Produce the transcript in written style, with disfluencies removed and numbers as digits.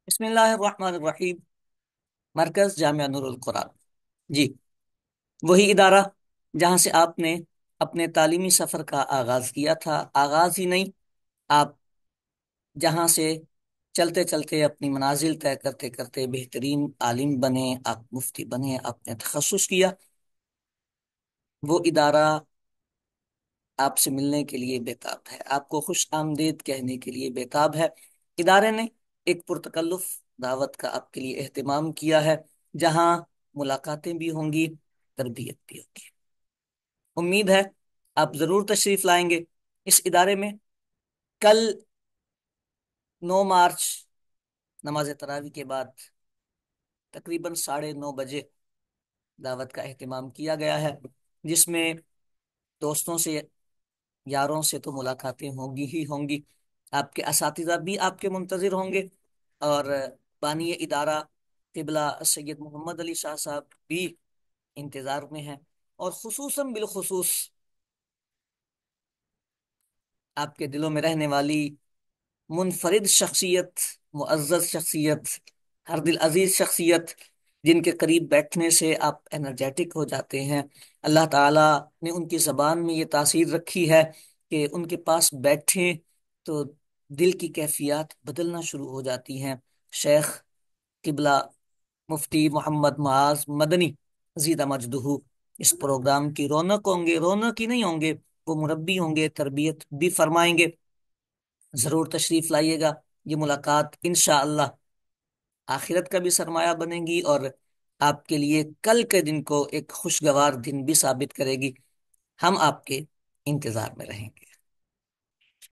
بسم اللہ الرحمن الرحیم۔ مرکز جامعہ نور القرآن، جی وہی ادارہ جہاں سے آپ نے اپنے تعلیمی سفر کا آغاز کیا تھا، آغاز ہی نہیں، آپ جہاں سے چلتے چلتے اپنی منازل طے کرتے کرتے بہترین عالم بنے، آپ مفتی بنے، آپ نے تخصص کیا، وہ ادارہ آپ سے ملنے کے لیے بےتاب ہے، آپ کو خوش آمدید کہنے کے لیے بےتاب ہے۔ ادارے نے ایک پرتکلف دعوت کا آپ کے لیے اہتمام کیا ہے، جہاں ملاقاتیں بھی ہوں گی، تربیت بھی ہوگی۔ امید ہے آپ ضرور تشریف لائیں گے اس ادارے میں۔ کل 9 مارچ نماز تراویح کے بعد تقریباً 9:30 بجے دعوت کا اہتمام کیا گیا ہے، جس میں دوستوں سے، یاروں سے تو ملاقاتیں ہوں گی ہی ہوں گی، آپ کے اساتذہ بھی آپ کے منتظر ہوں گے، اور بانی ادارہ قبلہ سید محمد علی شاہ صاحب بھی انتظار میں ہیں، اور خصوصاً بالخصوص آپ کے دلوں میں رہنے والی منفرد شخصیت، معزز شخصیت، ہر دل عزیز شخصیت، جن کے قریب بیٹھنے سے آپ انرجیٹک ہو جاتے ہیں۔ اللہ تعالیٰ نے ان کی زبان میں یہ تاثیر رکھی ہے کہ ان کے پاس بیٹھیں تو دل کی کیفیات بدلنا شروع ہو جاتی ہیں۔ شیخ قبلہ مفتی محمد معاذ مدنی زیدہ مجدہ اس پروگرام کی رونق ہوں گے، رونق ہی نہیں ہوں گے، وہ مربی ہوں گے، تربیت بھی فرمائیں گے۔ ضرور تشریف لائیے گا، یہ ملاقات انشاءاللہ آخرت کا بھی سرمایہ بنے گی، اور آپ کے لیے کل کے دن کو ایک خوشگوار دن بھی ثابت کرے گی۔ ہم آپ کے انتظار میں رہیں گے۔